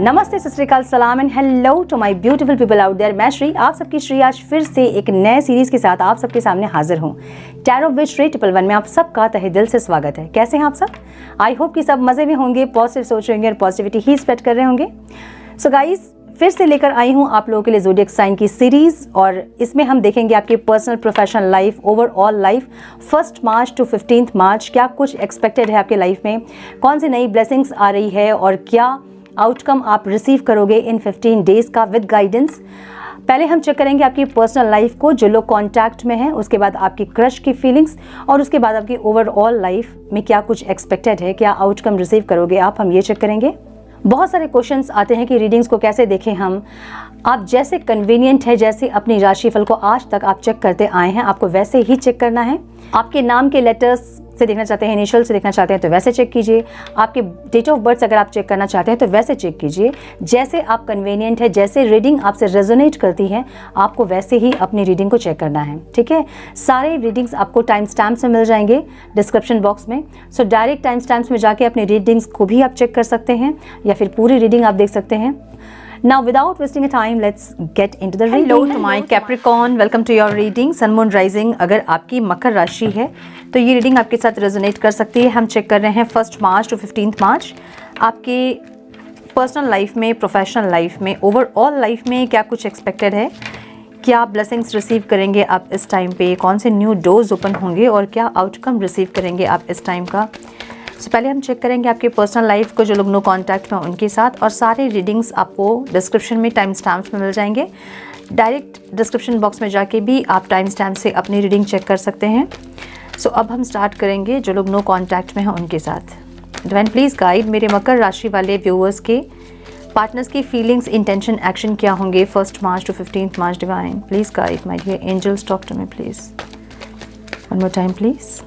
नमस्ते, सत श्री अकाल, सलाम and hello to my beautiful people out there. मैं श्री, आप सबकी श्री आज फिर से एक नए सीरीज के साथ आप सबके सामने हाजिर हूँ। टैरो विद श्री 111 में आप सबका तहे दिल से स्वागत है। कैसे हैं आप सब? आई होप कि सब मज़े में होंगे, पॉजिटिव सोच रहे होंगे और पॉजिटिविटी ही स्प्रेड कर रहे होंगे। सो गाइज, फिर से लेकर आई हूँ आप लोगों के लिए ज़ोडिएक साइन की सीरीज़, और इसमें हम देखेंगे आपकी personal, professional life, overall life 1 March to 15 मार्च क्या कुछ एक्सपेक्टेड है आपके लाइफ में, कौन सी नई ब्लेसिंग्स आ रही है और क्या आउटकम आप रिसीव करोगे इन 15 डेज़ का विद गाइडेंस। पहले हम चेक करेंगे आपकी पर्सनल लाइफ को, जो लोग कांटेक्ट में हैं, उसके बाद आपकी क्रश की फीलिंग्स, और उसके बाद आपकी ओवरऑल लाइफ में क्या कुछ एक्सपेक्टेड है, क्या आउटकम रिसीव करोगे हम ये चेक करेंगे। बहुत सारे क्वेश्चंस आते हैं कि रीडिंग्स को कैसे देखें हम। आप जैसे कन्वीनियंट है, जैसे अपनी राशिफल को आज तक आप चेक करते आए हैं, आपको वैसे ही चेक करना है। आपके नाम के लेटर्स से देखना चाहते हैं, इनिशियल से देखना चाहते हैं तो वैसे चेक कीजिए। आपके डेट ऑफ बर्थ अगर आप चेक करना चाहते हैं तो वैसे चेक कीजिए। जैसे आप कन्वीनियंट है, जैसे रीडिंग आपसे रेजोनेट करती है, आपको वैसे ही अपनी रीडिंग को चेक करना है। ठीक है, सारे रीडिंग्स आपको टाइम स्टैम्प्स में मिल जाएंगे डिस्क्रिप्शन बॉक्स में। सो डायरेक्ट टाइम स्टैम्प्स में जाके अपनी रीडिंग्स को भी आप चेक कर सकते हैं, या फिर पूरी रीडिंग आप देख सकते हैं। Now, without wasting a time, let's get into the reading. Hello to my Capricorn, welcome to your reading. Sun, Moon, Rising. अगर आपकी मकर राशि है तो ये रीडिंग आपके साथ रेजोनेट कर सकती है। हम चेक कर रहे हैं 1 मार्च टू 15 मार्च आपके पर्सनल लाइफ में, प्रोफेशनल लाइफ में, ओवरऑल लाइफ में क्या कुछ एक्सपेक्टेड है, क्या ब्लेसिंग्स रिसीव करेंगे आप इस टाइम पे, कौन से न्यू डोर्स ओपन होंगे और क्या आउटकम रिसीव करेंगे आप इस टाइम का। पहले हम चेक करेंगे आपके पर्सनल लाइफ को, जो लोग नो कांटेक्ट में उनके साथ, और सारे रीडिंग्स आपको डिस्क्रिप्शन में टाइम स्टैम्प्स में मिल जाएंगे। डायरेक्ट डिस्क्रिप्शन बॉक्स में जाके भी आप टाइम स्टैम्प से अपनी रीडिंग चेक कर सकते हैं। अब हम स्टार्ट करेंगे जो लोग नो कांटेक्ट में हैं उनके साथ। डिवाइन प्लीज़ गाइड मेरे मकर राशि वाले व्यूअर्स के पार्टनर्स की फीलिंग्स, इंटेंशन, एक्शन क्या होंगे 1 March to 15 March. Divine please guide my dear angels, talk to me please. One more time please.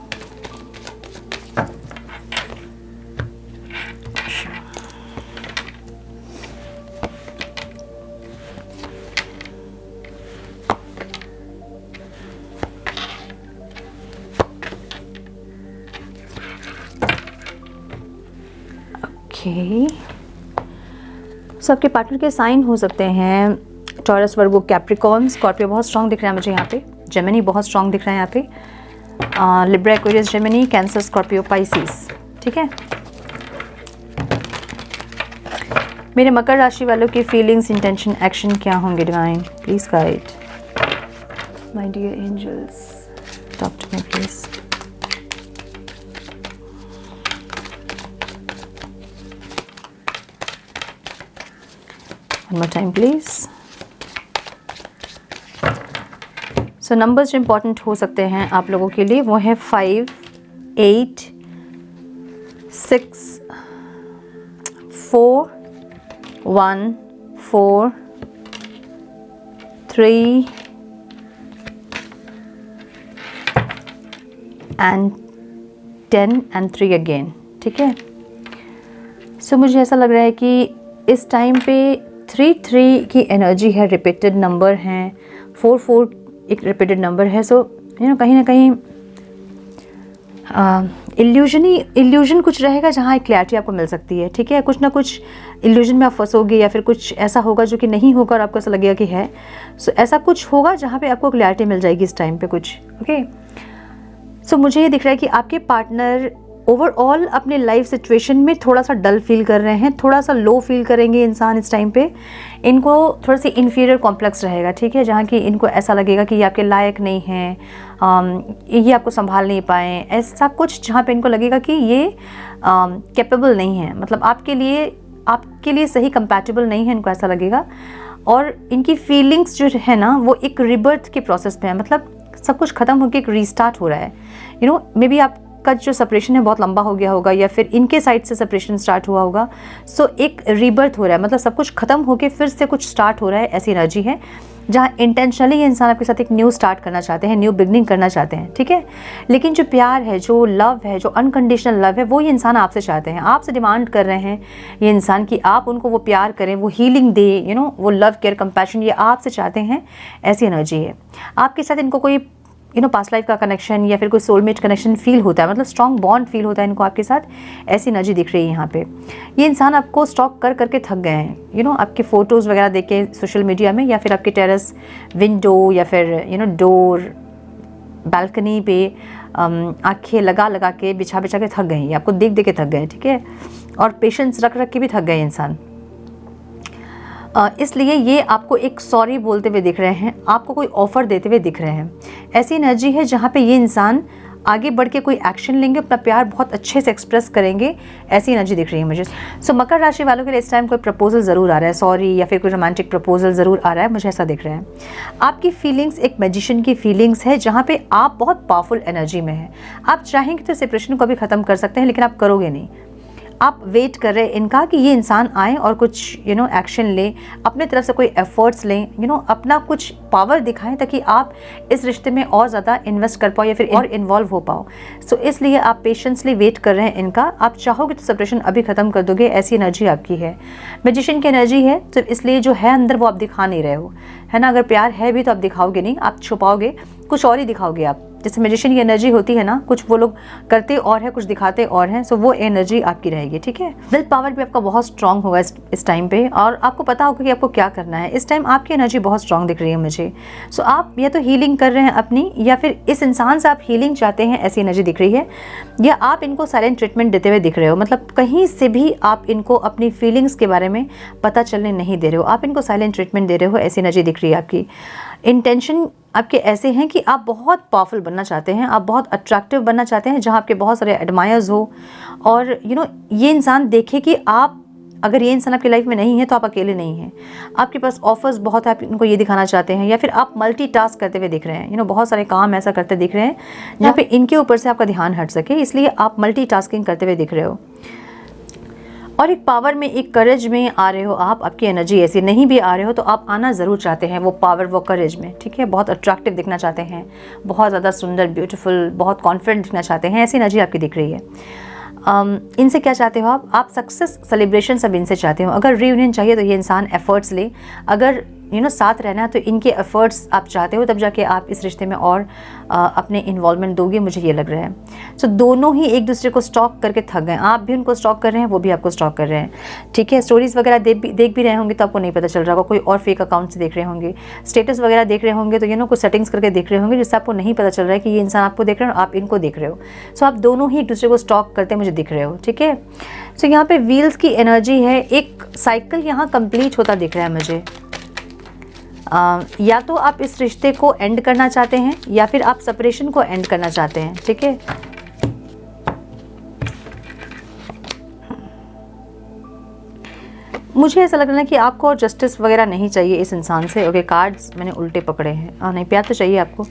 सबके पार्टनर के साइन हो सकते हैं टॉरस, वर्गो, कैप्रिकॉर्न, स्कॉर्पियो बहुत स्ट्रॉन्ग दिख रहा है मुझे यहाँ पे, जेमिनी बहुत स्ट्रॉन्ग दिख रहा है यहाँ पे, Libra, Aquarius, Gemini, cancer, Scorpio, Pisces. ठीक है, मेरे मकर राशि वालों की फीलिंग्स, इंटेंशन, एक्शन क्या होंगे। Divine please guide my dear angels, talk to me please. One more time please. So numbers जो important हो सकते हैं आप लोगों के लिए वो है 5, 8, 6, 4, 1, 4, 3 and 10 and 3 again। ठीक है, मुझे ऐसा लग रहा है कि इस टाइम पे 3 की एनर्जी है, रिपीटेड नंबर हैं, 4 एक रिपीटेड नंबर है। कहीं ना कहीं इल्यूजन कुछ रहेगा जहाँ एक क्लैरिटी आपको मिल सकती है। ठीक है, कुछ ना कुछ इल्यूजन में आप फंसोगे, या फिर कुछ ऐसा होगा जो कि नहीं होगा और आपको ऐसा लगेगा कि है। ऐसा कुछ होगा जहाँ पे आपको क्लैरिटी मिल जाएगी इस टाइम पे कुछ। ओके, मुझे ये दिख रहा है कि आपके पार्टनर ओवरऑल अपने लाइफ सिचुएशन में थोड़ा सा डल फील कर रहे हैं, थोड़ा सा लो फील करेंगे इंसान इस टाइम पे। इनको थोड़ा सी इन्फीरियर कॉम्प्लेक्स रहेगा। ठीक है, जहाँ कि इनको ऐसा लगेगा कि ये आपके लायक नहीं हैं, ये आपको संभाल नहीं पाए, ऐसा कुछ जहाँ पे इनको लगेगा कि ये कैपेबल नहीं है, मतलब आपके लिए सही कंपैटिबल नहीं है, इनको ऐसा लगेगा। और इनकी फीलिंग्स जो है ना वो एक रिबर्थ के प्रोसेस में है, मतलब सब कुछ ख़त्म होकर एक रीस्टार्ट हो रहा है। मे बी आप का जो सेपरेशन है बहुत लंबा हो गया होगा, या फिर इनके साइड से सेपरेशन स्टार्ट हुआ होगा। एक रीबर्थ हो रहा है, मतलब सब कुछ खत्म होके फिर से कुछ स्टार्ट हो रहा है, ऐसी एनर्जी है जहाँ इंटेंशनली ये इंसान आपके साथ एक न्यू स्टार्ट करना चाहते हैं, न्यू बिगनिंग करना चाहते हैं। ठीक है, लेकिन जो प्यार है, जो लव है, जो अनकंडीशनल लव है, वो ये इंसान आपसे चाहते हैं, आपसे डिमांड कर रहे हैं ये इंसान कि आप उनको वो प्यार करें, वो हीलिंग दे, वो लव, केयर, कंपैशन, ये आपसे चाहते हैं। ऐसी एनर्जी है आपके साथ। इनको कोई पास्ट लाइफ का कनेक्शन या फिर कोई सोलमेट कनेक्शन फील होता है, मतलब स्ट्रॉन्ग बॉन्ड फील होता है इनको आपके साथ, ऐसी एनर्जी दिख रही है यहाँ पे। ये इंसान आपको स्टॉक कर करके थक गए हैं, आपके फ़ोटोज़ वगैरह देख के सोशल मीडिया में, या फिर आपके टेरेस विंडो या फिर डोर बालकनी पे आंखें लगा लगा के बिछा बिछा के थक गए हैं, आपको देख देख के थक गए, ठीक है, और पेशेंस रख रख के भी थक गए इंसान। इसलिए ये आपको एक सॉरी बोलते हुए दिख रहे हैं, आपको कोई ऑफ़र देते हुए दिख रहे हैं। ऐसी एनर्जी है जहाँ पे ये इंसान आगे बढ़ के कोई एक्शन लेंगे, अपना प्यार बहुत अच्छे से एक्सप्रेस करेंगे, ऐसी एनर्जी दिख रही है मुझे। सो मकर राशि वालों के लिए इस टाइम कोई प्रपोजल ज़रूर आ रहा है, सॉरी या फिर कोई रोमांटिक प्रपोजल ज़रूर आ रहा है, मुझे ऐसा दिख रहा है। आपकी फीलिंग्स एक मैजिशियन की फीलिंग्स है, जहाँ पे आप बहुत पावरफुल एनर्जी में हैं। आप चाहेंगे तो सेपरेशन को भी ख़त्म कर सकते हैं, लेकिन आप करोगे नहीं। आप वेट कर रहे हैं इनका कि ये इंसान आए और कुछ एक्शन ले, अपने तरफ से कोई एफर्ट्स लें, अपना कुछ पावर दिखाएं, ताकि आप इस रिश्ते में और ज़्यादा इन्वेस्ट कर पाओ या फिर और इन्वॉल्व हो पाओ। सो इसलिए आप पेशेंसली वेट कर रहे हैं इनका। आप चाहोगे तो सेपरेशन अभी ख़त्म कर दोगे, ऐसी एनर्जी आपकी है। मैजिशियन की एनर्जी है, तो इसलिए जो है अंदर वो आप दिखा नहीं रहे हो, है ना। अगर प्यार है भी तो आप दिखाओगे नहीं, आप छुपाओगे, कुछ और ही दिखाओगे आप। जैसे मैजिशियन की एनर्जी होती है ना, कुछ वो लोग करते और है, कुछ दिखाते और हैं, सो वो एनर्जी आपकी रहेगी, ठीक है। विल पावर भी आपका बहुत स्ट्रांग होगा इस टाइम पे, और आपको पता होगा कि आपको क्या करना है। इस टाइम आपकी एनर्जी बहुत स्ट्रांग दिख रही है मुझे। सो आप या तो हीलिंग कर रहे हैं अपनी, या फिर इस इंसान से आप हीलिंग चाहते हैं, ऐसी एनर्जी दिख रही है, या आप इनको साइलेंट ट्रीटमेंट देते हुए दिख रहे हो। मतलब कहीं से भी आप इनको अपनी फीलिंग्स के बारे में पता चलने नहीं दे रहे हो, आप इनको साइलेंट ट्रीटमेंट दे रहे हो, ऐसी एनर्जी दिख रही है आपकी। इंटेंशन आपके ऐसे हैं कि आप बहुत पावरफुल बनना चाहते हैं, आप बहुत अट्रैक्टिव बनना चाहते हैं, जहाँ आपके बहुत सारे एडमायर्स हो, और ये इंसान देखे कि आप, अगर ये इंसान आपकी लाइफ में नहीं है तो आप अकेले नहीं हैं, आपके पास ऑफर्स बहुत है, आप इनको ये दिखाना चाहते हैं, या फिर आप मल्टीटास्क करते हुए दिख रहे हैं, बहुत सारे काम ऐसा करते दिख रहे हैं जहाँ पे इनके ऊपर से आपका ध्यान हट सके, इसलिए आप मल्टीटास्किंग करते हुए दिख रहे हो। और एक पावर में, एक करेज में आ रहे हो आप। आपकी एनर्जी ऐसी नहीं भी आ रहे हो तो आप आना ज़रूर चाहते हैं वो पावर, वो करेज में, ठीक है। बहुत अट्रैक्टिव दिखना चाहते हैं, बहुत ज़्यादा सुंदर, ब्यूटीफुल, बहुत कॉन्फिडेंट दिखना चाहते हैं, ऐसी एनर्जी आपकी दिख रही है। इनसे क्या चाहते हो आप सक्सेस सेलिब्रेशन सब इनसे चाहते हो। अगर रीयूनियन चाहिए तो ये इंसान एफर्ट्स ले, अगर साथ रहना है तो इनके एफर्ट्स आप चाहते हो, तब जाके आप इस रिश्ते में और अपने इन्वॉल्वमेंट दोगे, मुझे ये लग रहा है। सो दोनों ही एक दूसरे को स्टॉक करके थक गए, आप भी उनको स्टॉक कर रहे हैं, वो भी आपको स्टॉक कर रहे हैं, ठीक है। स्टोरीज़ वगैरह देख भी रहे होंगे तो आपको नहीं पता चल रहा होगा, कोई और फेक अकाउंट से देख रहे होंगे, स्टेटस वगैरह देख रहे होंगे, तो कुछ सेटिंग्स करके देख रहे होंगे, जिससे आपको नहीं पता चल रहा है कि ये इंसान आपको देख रहे हैं और आप इनको देख रहे हो। सो आप दोनों ही एक दूसरे को स्टॉक करते मुझे दिख रहे हो, ठीक है। सो यहाँ पे व्हील्स की एनर्जी है, एक साइकिल यहाँ कंप्लीट होता दिख रहा है मुझे। या तो आप इस रिश्ते को एंड करना चाहते हैं, या फिर आप सेपरेशन को एंड करना चाहते हैं, ठीक है। मुझे ऐसा लग रहा है कि आपको और जस्टिस वगैरह नहीं चाहिए इस इंसान से। ओके, कार्ड्स मैंने उल्टे पकड़े हैं। नहीं, प्यार तो चाहिए आपको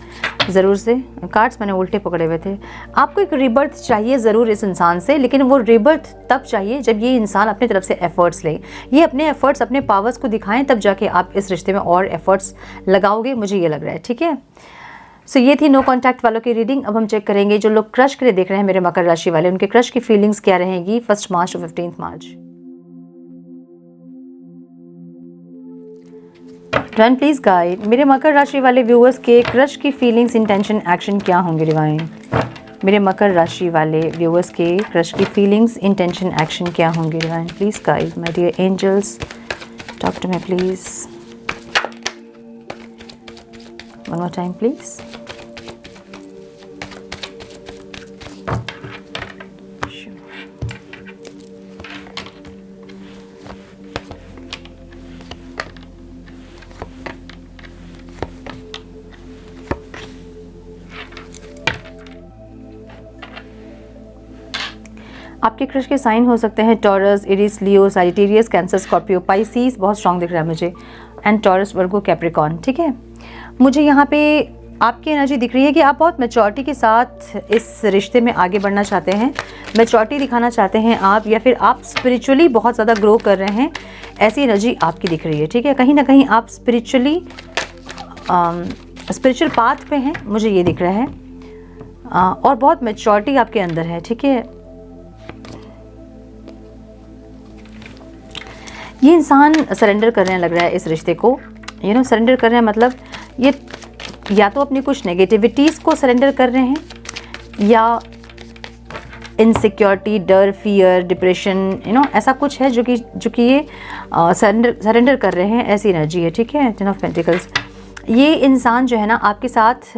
ज़रूर से, कार्ड्स मैंने उल्टे पकड़े हुए थे। आपको एक रीबर्थ चाहिए ज़रूर इस इंसान से, लेकिन वो रीबर्थ तब चाहिए जब ये इंसान अपनी तरफ से एफर्ट्स ले, ये अपने एफर्ट्स, अपने पावर्स को दिखाएं, तब जाके आप इस रिश्ते में और एफर्ट्स लगाओगे, मुझे ये लग रहा है, ठीक है। सो ये थी नो कॉन्टैक्ट वालों की रीडिंग। अब हम चेक करेंगे जो लोग क्रश के लिए देख रहे हैं मेरे मकर राशि वाले, उनके क्रश की फीलिंग्स क्या रहेंगी 1 March to 15 March. Divine please guide मेरे मकर राशि वाले व्यूअर्स के क्रश की फीलिंग्स, इंटेंशन, एक्शन क्या होंगे डिवाइन। मेरे मकर राशि वाले व्यूअर्स के क्रश की फीलिंग्स, इंटेंशन, एक्शन क्या होंगे divine please guide my dear angels, talk to me please, one more time please. आपके क्रश के साइन हो सकते हैं Taurus, Aries, Leo, Sagittarius, Cancer, Scorpio, Pisces, बहुत स्ट्रॉन्ग दिख रहा है मुझे, एंड टॉरस, वर्गो, कैप्रिकॉर्न, ठीक है। मुझे यहाँ पे आपकी एनर्जी दिख रही है कि आप बहुत मैच्योरिटी के साथ इस रिश्ते में आगे बढ़ना चाहते हैं, मैच्योरिटी दिखाना चाहते हैं आप, या फिर आप स्पिरिचुअली बहुत ज़्यादा ग्रो कर रहे हैं, ऐसी एनर्जी आपकी दिख रही है, ठीक है। कहीं ना कहीं आप स्पिरिचुअल पाथ पे हैं, मुझे ये दिख रहा है, और बहुत मैच्योरिटी आपके अंदर है, ठीक है। ये इंसान सरेंडर कर रहे हैं लग रहा है इस रिश्ते को, सरेंडर कर रहे हैं, मतलब ये या तो अपनी कुछ नेगेटिविटीज़ को सरेंडर कर रहे हैं, या इनसिक्योरिटी, डर, फियर, डिप्रेशन, ऐसा कुछ है जो कि ये सरेंडर कर रहे हैं, ऐसी एनर्जी है। ठीक है, 10 ऑफ पेंटिकल्स। ये इंसान जो है ना आपके साथ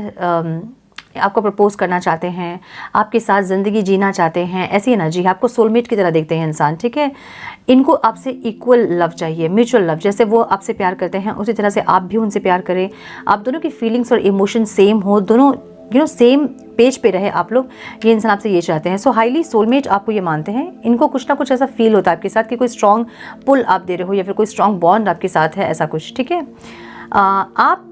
आपको प्रपोज करना चाहते हैं, आपके साथ ज़िंदगी जीना चाहते हैं, ऐसी एनर्जी है। आपको सोलमेट की तरह देखते हैं इंसान। ठीक है, इनको आपसे इक्वल लव चाहिए, म्यूचुअल लव। जैसे वो आपसे प्यार करते हैं उसी तरह से आप भी उनसे प्यार करें, आप दोनों की फीलिंग्स और इमोशन सेम हो, दोनों सेम पेज पे रहे आप लोग। ये इंसान आपसे ये चाहते हैं। सो हाईली सोलमेट आपको ये मानते हैं। इनको कुछ ना कुछ ऐसा फील होता है आपके साथ कि कोई स्ट्रॉन्ग पुल आप दे रहे हो, या फिर कोई स्ट्रॉन्ग बॉन्ड आपके साथ है, ऐसा कुछ। ठीक है, आप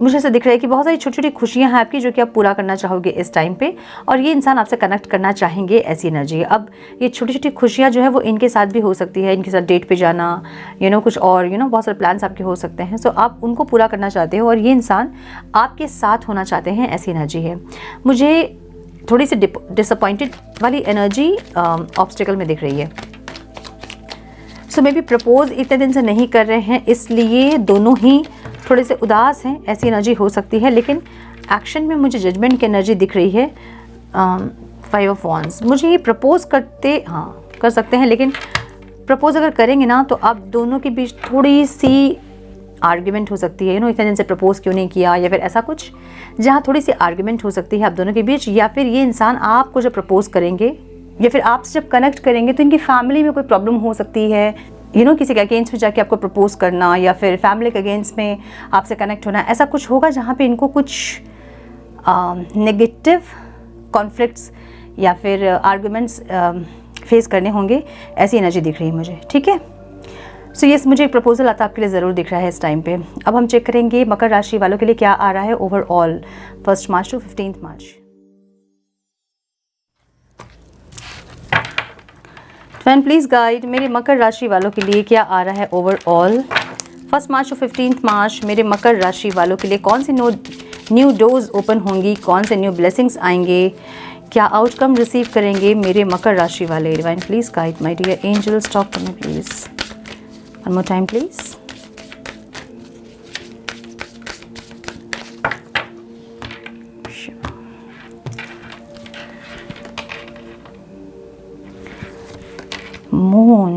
मुझे ऐसा दिख रहा है कि बहुत सारी छोटी छोटी खुशियां हैं आपकी जो कि आप पूरा करना चाहोगे इस टाइम पे, और ये इंसान आपसे कनेक्ट करना चाहेंगे, ऐसी एनर्जी है। अब ये छोटी छोटी खुशियां जो है वो इनके साथ भी हो सकती है, इनके साथ डेट पे जाना, कुछ और बहुत सारे प्लान्स आपके हो सकते हैं। सो आप उनको पूरा करना चाहते हो और ये इंसान आपके साथ होना चाहते हैं, ऐसी एनर्जी है। मुझे थोड़ी सी डिसअपॉइंटेड वाली एनर्जी ऑब्स्टिकल में दिख रही है। सो मे बी प्रपोज इतने दिन से नहीं कर रहे हैं, इसलिए दोनों ही थोड़े से उदास हैं, ऐसी एनर्जी हो सकती है। लेकिन एक्शन में मुझे जजमेंट की एनर्जी दिख रही है। 5 ऑफ वॉन्ड्स। मुझे ये प्रपोज कर सकते हैं, लेकिन प्रपोज अगर करेंगे ना तो आप दोनों के बीच थोड़ी सी आर्ग्यूमेंट हो सकती है। इतने दिन से प्रपोज क्यों नहीं किया, या फिर ऐसा कुछ जहाँ थोड़ी सी आर्ग्यूमेंट हो सकती है आप दोनों के बीच। या फिर ये इंसान आपको जब प्रपोज करेंगे या फिर आपसे जब कनेक्ट करेंगे तो इनकी फैमिली में कोई प्रॉब्लम हो सकती है। किसी के अगेंस्ट में जाके आपको प्रपोज करना, या फिर फैमिली के अगेंस्ट में आपसे कनेक्ट होना, ऐसा कुछ होगा जहाँ पे इनको कुछ नेगेटिव कॉन्फ्लिक्ट्स या फिर आर्गुमेंट्स फेस करने होंगे, ऐसी एनर्जी दिख रही है मुझे। ठीक है, सो यस, मुझे एक प्रपोजल आता आपके लिए ज़रूर दिख रहा है इस टाइम पे। अब हम चेक करेंगे मकर राशि वालों के लिए क्या आ रहा है overall 1 March to 15 March. Friend please guide मेरे मकर राशि वालों के लिए क्या आ रहा है ओवरऑल 1 मार्च टू 15 मार्च। मेरे मकर राशि वालों के लिए कौन सी न्यू डोर्स ओपन होंगी, कौन से न्यू ब्लेसिंग्स आएंगे, क्या आउटकम रिसीव करेंगे मेरे मकर राशि वाले। Divine please guide my dear angels, talk to me please, one more time please. Moon,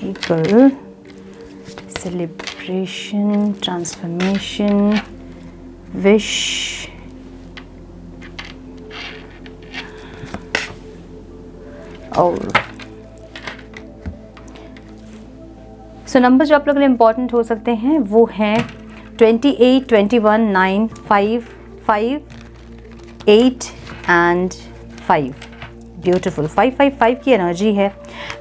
Eagle, celebration, transformation, wish, और सो नंबर जो आप लोगों के लिए इम्पॉर्टेंट हो सकते हैं वो हैं 28, 21, 9, 5, 5, 8 एंड 5। ब्यूटीफुल। 555 की एनर्जी है।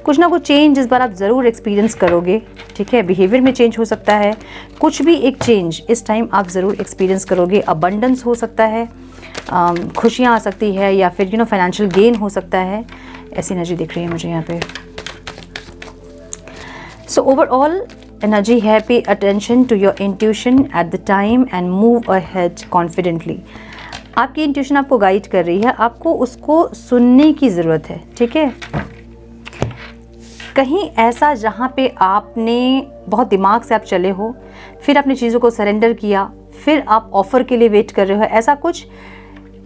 कुछ ना कुछ चेंज इस बार आप ज़रूर एक्सपीरियंस करोगे। ठीक है, बिहेवियर में चेंज हो सकता है, कुछ भी एक चेंज इस टाइम आप ज़रूर एक्सपीरियंस करोगे। अबंडेंस हो सकता है, खुशियाँ आ सकती है, या फिर फाइनेंशियल गेन हो सकता है, ऐसी एनर्जी दिख रही है मुझे यहाँ पे। सो ओवरऑल एनर्जी है, pay attention to your intuition at the time and move ahead confidently. आपकी इंट्यूशन आपको गाइड कर रही है, आपको उसको सुनने की ज़रूरत है। ठीक है, कहीं ऐसा जहाँ पे आपने बहुत दिमाग से आप चले हो, फिर आपने चीज़ों को सरेंडर किया, फिर आप ऑफ़र के लिए वेट कर रहे हो, ऐसा कुछ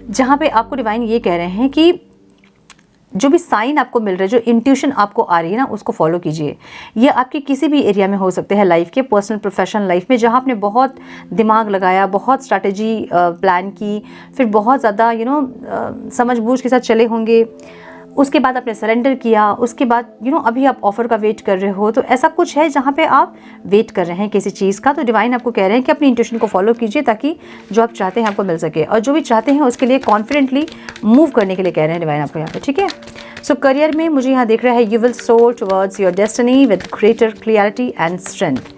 जहाँ पे आपको डिवाइन ये कह रहे हैं कि जो भी साइन आपको मिल रहा है, जो इंट्यूशन आपको आ रही है ना, उसको फॉलो कीजिए। ये आपके किसी भी एरिया में हो सकते हैं लाइफ के, पर्सनल प्रोफेशनल लाइफ में, जहाँ आपने बहुत दिमाग लगाया, बहुत स्ट्रैटेजी प्लान की, फिर बहुत ज़्यादा समझ बूझ के साथ चले होंगे, उसके बाद आपने सरेंडर किया, उसके बाद अभी आप ऑफ़र का वेट कर रहे हो। तो ऐसा कुछ है जहाँ पे आप वेट कर रहे हैं किसी चीज़ का। तो डिवाइन आपको कह रहे हैं कि अपनी इंट्यूशन को फॉलो कीजिए ताकि जो आप चाहते हैं आपको मिल सके, और जो भी चाहते हैं उसके लिए कॉन्फिडेंटली मूव करने के लिए कह रहे हैं डिवाइन आपको यहाँ पे। ठीक है, सो करियर में मुझे यहाँ देख रहा है you will soar towards your destiny with greater clarity and strength.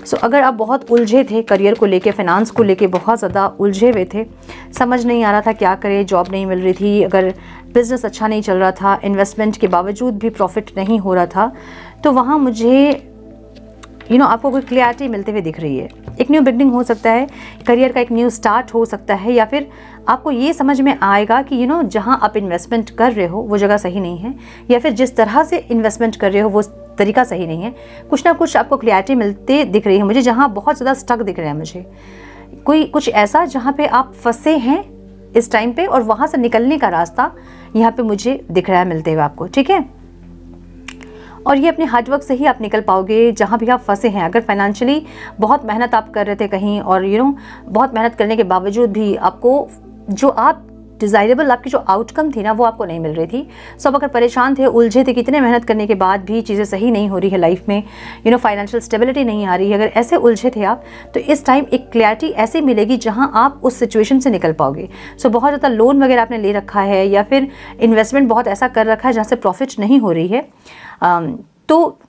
So अगर आप बहुत उलझे थे करियर को लेके, फाइनेंस को लेके बहुत ज़्यादा उलझे हुए थे, समझ नहीं आ रहा था क्या करें, जॉब नहीं मिल रही थी, अगर बिज़नेस अच्छा नहीं चल रहा था, इन्वेस्टमेंट के बावजूद भी प्रॉफिट नहीं हो रहा था, तो वहाँ मुझे आपको कोई क्लियरिटी मिलते हुए दिख रही है। एक न्यू बिगनिंग हो सकता है, करियर का एक न्यू स्टार्ट हो सकता है, या फिर आपको ये समझ में आएगा कि जहाँ आप इन्वेस्टमेंट कर रहे हो वो जगह सही नहीं है, या फिर जिस तरह से इन्वेस्टमेंट कर रहे हो वो तरीका सही नहीं है। कुछ ना कुछ आपको क्लियरिटी मिलते दिख रही है मुझे, जहाँ बहुत ज़्यादा स्टक दिख रहा है मुझे, कोई कुछ ऐसा जहाँ पे आप फंसे हैं इस टाइम पे, और वहाँ से निकलने का रास्ता यहाँ पे मुझे दिख रहा है मिलते हुए आपको, ठीक है। और ये अपने हार्डवर्क से ही आप निकल पाओगे जहाँ भी आप फंसे हैं। अगर फाइनेंशियली बहुत मेहनत आप कर रहे थे कहीं, और बहुत मेहनत करने के बावजूद भी आपको जो आप डिज़ायरेबल आपकी जो आउटकम थी ना वो आपको नहीं मिल रही थी, सब अगर परेशान थे, उलझे थे, कितने मेहनत करने के बाद भी चीज़ें सही नहीं हो रही है लाइफ में, फाइनेंशियल स्टेबिलिटी नहीं आ रही है, अगर ऐसे उलझे थे आप, तो इस टाइम एक क्लैरिटी ऐसे मिलेगी जहां आप उस सिचुएशन से निकल पाओगे। बहुत ज़्यादा लोन वगैरह आपने ले रखा है या फिर इन्वेस्टमेंट बहुत ऐसा कर रखा है जहाँ से प्रॉफिट नहीं हो रही है, तो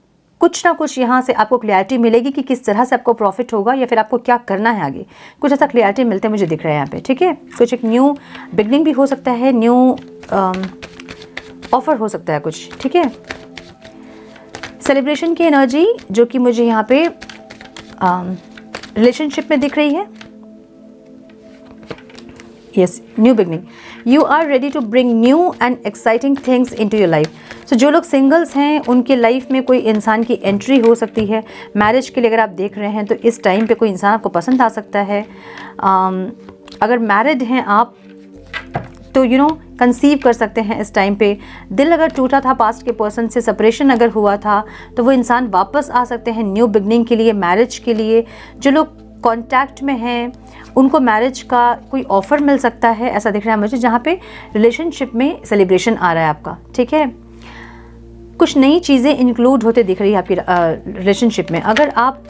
कुछ ना कुछ यहाँ से आपको क्लैरिटी मिलेगी कि किस तरह से आपको प्रॉफिट होगा या फिर आपको क्या करना है आगे। कुछ ऐसा क्लैरिटी मिलते मुझे दिख रहा है यहाँ पे, ठीक है। कुछ एक न्यू बिगनिंग भी हो सकता है, न्यू ऑफर हो सकता है कुछ, ठीक है। सेलिब्रेशन की एनर्जी जो कि मुझे यहाँ पे रिलेशनशिप में दिख रही है। Yes, new beginning, you are ready to bring new and exciting things into your life. So जो लोग सिंगल्स हैं उनके लाइफ में कोई इंसान की एंट्री हो सकती है। मैरिज के लिए अगर आप देख रहे हैं तो इस टाइम पे कोई इंसान आपको पसंद आ सकता है। अगर मैरिड हैं आप तो कंसीव कर सकते हैं इस टाइम पे। दिल अगर टूटा था पास्ट के पर्सन से, सेपरेशन अगर हुआ था, तो वो इंसान वापस आ सकते हैं न्यू बिगनिंग के लिए, मैरिज के लिए। जो लोग कॉन्टैक्ट में हैं उनको मैरिज का कोई ऑफ़र मिल सकता है, ऐसा दिख रहा है मुझे, जहाँ पे रिलेशनशिप में सेलिब्रेशन आ रहा है आपका, ठीक है। कुछ नई चीज़ें इंक्लूड होते दिख रही है आपकी रिलेशनशिप में। अगर आप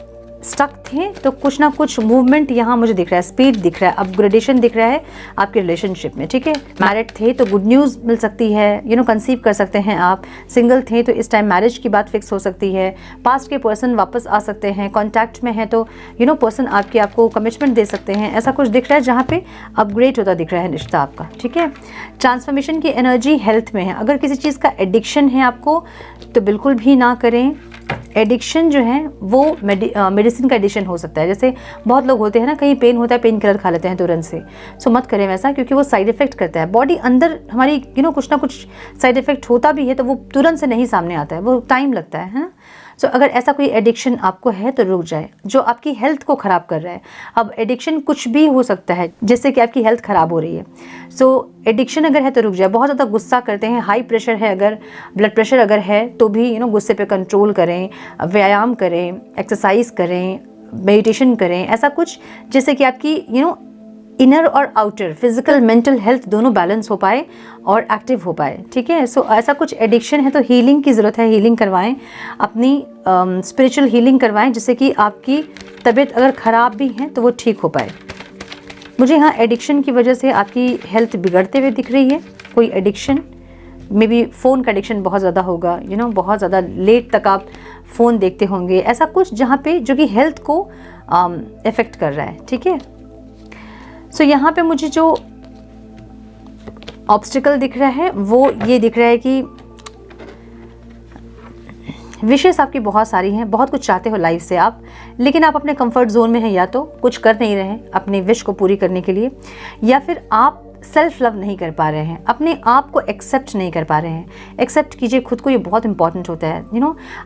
स्टक थे तो कुछ ना कुछ मूवमेंट यहाँ मुझे दिख रहा है, स्पीड दिख रहा है, अपग्रेडेशन दिख रहा है आपके रिलेशनशिप में, ठीक है। मैरिड थे तो गुड न्यूज़ मिल सकती है, कंसीव कर सकते हैं आप। सिंगल थे तो इस टाइम मैरिज की बात फिक्स हो सकती है। पास्ट के पर्सन वापस आ सकते हैं। कॉन्टैक्ट में है तो पर्सन आपको कमिटमेंट दे सकते हैं। ऐसा कुछ दिख रहा है जहाँ पे अपग्रेड होता दिख रहा है रिश्ता आपका, ठीक है। ट्रांसफॉर्मेशन की एनर्जी हेल्थ में है। अगर किसी चीज़ का एडिक्शन है आपको तो बिल्कुल भी ना करें। एडिक्शन जो है वो मेडिसिन का एडिक्शन हो सकता है। जैसे बहुत लोग होते हैं ना, कहीं पेन होता है पेन किलर खा लेते हैं तुरंत से। सो मत करें वैसा, क्योंकि वो साइड इफेक्ट करता है। बॉडी अंदर हमारी कुछ ना कुछ साइड इफेक्ट होता भी है तो वो तुरंत से नहीं सामने आता है, वो टाइम लगता है। सो अगर ऐसा कोई एडिक्शन आपको है तो रुक जाए, जो आपकी हेल्थ को ख़राब कर रहा है। अब एडिक्शन कुछ भी हो सकता है जिससे कि आपकी हेल्थ ख़राब हो रही है। सो एडिक्शन अगर है तो रुक जाए। बहुत ज़्यादा गुस्सा करते हैं, हाई प्रेशर है, अगर ब्लड प्रेशर अगर है तो भी गुस्से पे कंट्रोल करें, व्यायाम करें, एक्सरसाइज करें, मेडिटेशन करें, ऐसा कुछ जिससे कि आपकी इनर और आउटर, फिजिकल मेंटल हेल्थ दोनों बैलेंस हो पाए और एक्टिव हो पाए, ठीक है। सो ऐसा कुछ एडिक्शन है तो हीलिंग की ज़रूरत है, हीलिंग करवाएं, अपनी स्पिरिचुअल हीलिंग करवाएं, जिससे कि आपकी तबीयत अगर ख़राब भी है तो वो ठीक हो पाए। मुझे यहाँ एडिक्शन की वजह से आपकी हेल्थ बिगड़ते हुए दिख रही है। कोई एडिक्शन, मे बी फ़ोन का एडिक्शन बहुत ज़्यादा होगा, बहुत ज़्यादा लेट तक आप फ़ोन देखते होंगे, ऐसा कुछ जहाँ पे जो कि हेल्थ को इफ़ेक्ट कर रहा है, ठीक है। सो यहाँ पे मुझे जो ऑब्स्टिकल दिख रहा है वो ये दिख रहा है कि विशेष आपकी बहुत सारी हैं, बहुत कुछ चाहते हो लाइफ से आप, लेकिन आप अपने कंफर्ट जोन में हैं, या तो कुछ कर नहीं रहे हैं अपनी विश को पूरी करने के लिए, या फिर आप सेल्फ लव नहीं कर पा रहे हैं, अपने आप को एक्सेप्ट नहीं कर पा रहे हैं। एक्सेप्ट कीजिए खुद को, ये बहुत इंपॉर्टेंट होता है।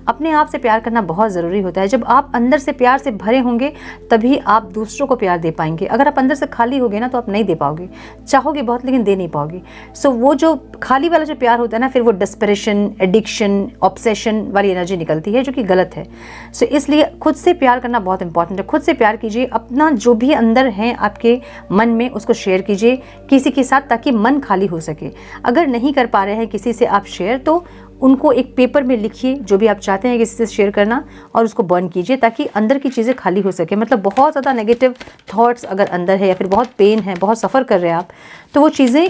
अपने आप से प्यार करना बहुत ज़रूरी होता है। जब आप अंदर से प्यार से भरे होंगे तभी आप दूसरों को प्यार दे पाएंगे। अगर आप अंदर से खाली होगे ना तो आप नहीं दे पाओगे, चाहोगे बहुत लेकिन दे नहीं पाओगे। सो वो जो खाली वाला जो प्यार होता है ना, फिर वो डिस्परेशन, एडिक्शन, ऑब्सेशन वाली एनर्जी निकलती है, जो कि गलत है। सो इसलिए खुद से प्यार करना बहुत इंपॉर्टेंट है। खुद से प्यार कीजिए, अपना जो भी अंदर है आपके मन में उसको शेयर कीजिए किसी के साथ, ताकि मन खाली हो सके। अगर नहीं कर पा रहे हैं किसी से आप शेयर, तो उनको एक पेपर में लिखिए जो भी आप चाहते हैं किसी से शेयर करना, और उसको बर्न कीजिए ताकि अंदर की चीज़ें खाली हो सके। मतलब बहुत ज़्यादा नेगेटिव थॉट्स अगर अंदर है या फिर बहुत पेन है, बहुत सफ़र कर रहे हैं आप, तो वो चीज़ें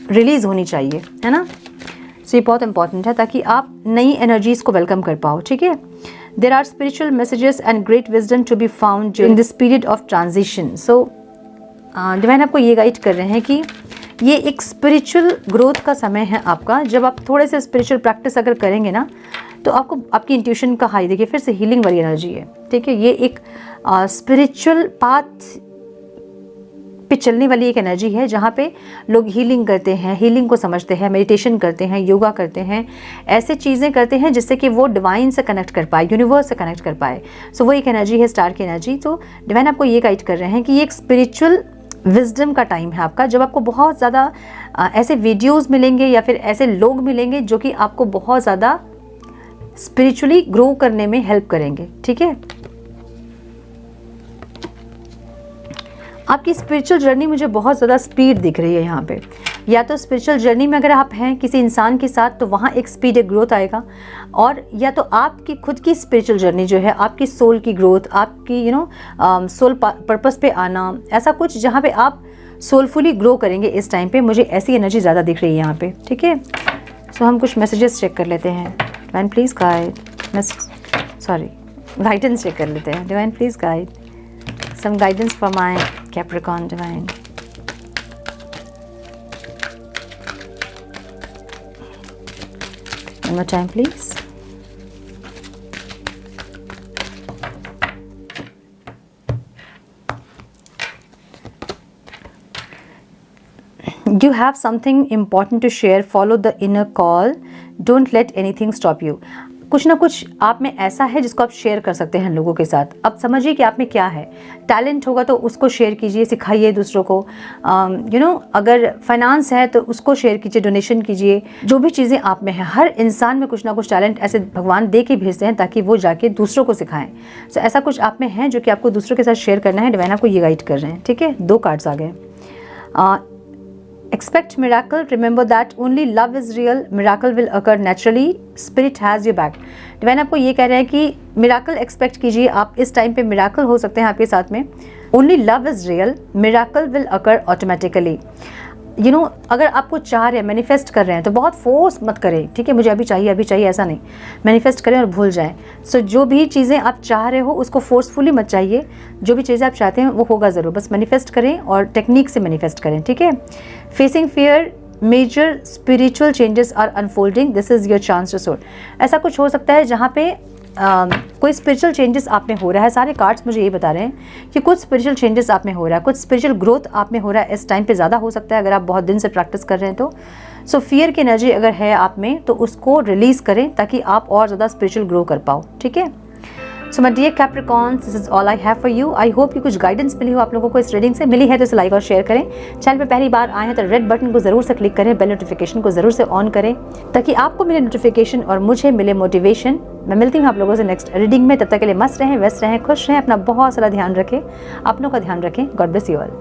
रिलीज़ होनी चाहिए, है ना। सो ये बहुत इंपॉर्टेंट है ताकि आप नई एनर्जीज़ को वेलकम कर पाओ, ठीक है। There are spiritual messages and great wisdom to be found in this period of transition. So divine आपको ये गाइड कर रहे हैं कि ये एक स्पिरिचुअल ग्रोथ का समय है आपका। जब आप थोड़े से स्पिरिचुअल प्रैक्टिस अगर करेंगे ना तो आपको आपकी इंट्यूशन का हाई, देखिए फिर से हीलिंग वाली एनर्जी है, ठीक है। ये एक स्पिरिचुअल पाथ पे चलने वाली एक एनर्जी है जहाँ पे लोग हीलिंग करते हैं, हीलिंग को समझते हैं, मेडिटेशन करते हैं, योगा करते हैं, ऐसे चीज़ें करते हैं जिससे कि वो डिवाइन से कनेक्ट कर पाए, यूनिवर्स से कनेक्ट कर पाए। सो वो एक एनर्जी है स्टार की एनर्जी। तो डिवाइन आपको ये गाइड कर रहे हैं कि ये एक स्पिरिचुअल विजडम का टाइम है आपका, जब आपको बहुत ज़्यादा ऐसे वीडियोज़ मिलेंगे या फिर ऐसे लोग मिलेंगे जो कि आपको बहुत ज़्यादा स्पिरिचुअली ग्रो करने में हेल्प करेंगे। ठीक है, आपकी स्पिरिचुअल जर्नी मुझे बहुत ज़्यादा स्पीड दिख रही है यहाँ पे। या तो स्पिरिचुअल जर्नी में अगर आप हैं किसी इंसान के साथ तो वहाँ एक स्पीड, एक ग्रोथ आएगा, और या तो आपकी खुद की स्पिरिचुअल जर्नी जो है, आपकी सोल की ग्रोथ, आपकी सोल पर्पस पे आना, ऐसा कुछ जहाँ पे आप सोलफुली ग्रो करेंगे इस टाइम पे। मुझे ऐसी एनर्जी ज़्यादा दिख रही है यहाँ पे। ठीक है, सो हम कुछ मैसेजेस चेक कर लेते हैं। Divine please guide, guidance check कर लेते हैं। Divine please guide some guidance for my Capricorn divine. One more time please. You have something important to share. Follow the inner call. Don't let anything stop you. कुछ ना कुछ आप में ऐसा है जिसको आप शेयर कर सकते हैं लोगों के साथ। अब समझिए कि आप में क्या है। टैलेंट होगा तो उसको शेयर कीजिए, सिखाइए दूसरों को। अगर फाइनेंस है तो उसको शेयर कीजिए, डोनेशन कीजिए। जो भी चीज़ें आप में हैं, हर इंसान में कुछ ना कुछ टैलेंट ऐसे भगवान दे के भेजते हैं ताकि वो जाके दूसरों को सिखाएं। तो ऐसा कुछ आप में है जो कि आपको दूसरों के साथ शेयर करना है। डिवाइन आपको ये गाइड कर रहे हैं। ठीक है, 2 कार्ड्स आ गए। Expect miracle. Remember that only love is real. Miracle will occur naturally. Spirit has your back. Divine आपको ये कह रहे हैं कि मिराकल एक्सपेक्ट कीजिए। आप इस टाइम पे मिराकल हो सकते हैं आपके साथ में। Only love is real. Miracle will occur automatically. अगर आपको चाह रहे हैं, मैनिफेस्ट कर रहे हैं तो बहुत फोर्स मत करें। ठीक है, मुझे अभी चाहिए, ऐसा नहीं। मैनिफेस्ट करें और भूल जाएं। सो जो भी चीज़ें आप चाह रहे हो उसको फोर्सफुली मत चाहिए। जो भी चीज़ें आप चाहते हैं वो होगा ज़रूर, बस मैनिफेस्ट करें और टेक्निक से मैनिफेस्ट करें। ठीक है, facing fear, major spiritual changes are unfolding, this is your chance to soar. ऐसा कुछ हो सकता है जहाँ पे कोई स्पिरिचुअल चेंजेस आप में हो रहा है। सारे कार्ड्स मुझे ये बता रहे हैं कि कुछ स्पिरिचुअल चेंजेस आप में हो रहा है, कुछ स्पिरिचुअल ग्रोथ आप में हो रहा है। इस टाइम पे ज़्यादा हो सकता है अगर आप बहुत दिन से प्रैक्टिस कर रहे हैं तो। सो फियर की एनर्जी अगर है आप में तो उसको रिलीज़ करें ताकि आप और ज़्यादा स्पिरिचुअल ग्रो कर पाओ। ठीक है, so my dear Capricorns, this is all I have for you. I hope कि कुछ गाइडेंस मिली हो आप लोगों को। इस रीडिंग से मिली है तो इसे लाइक और शेयर करें। चैनल पे पहली बार आए हैं तो रेड बटन को ज़रूर से क्लिक करें, बेल नोटिफिकेशन को ज़रूर से ऑन करें ताकि आपको मिले नोटिफिकेशन और मुझे मिले मोटिवेशन। मैं मिलती हूँ आप लोगों से नेक्स्ट रीडिंग में। तब तक के लिए मस्त रहें, व्यस्त रहें, खुश रहें, अपना बहुत सारा ध्यान रखें, अपनों का ध्यान रखें। God bless you all.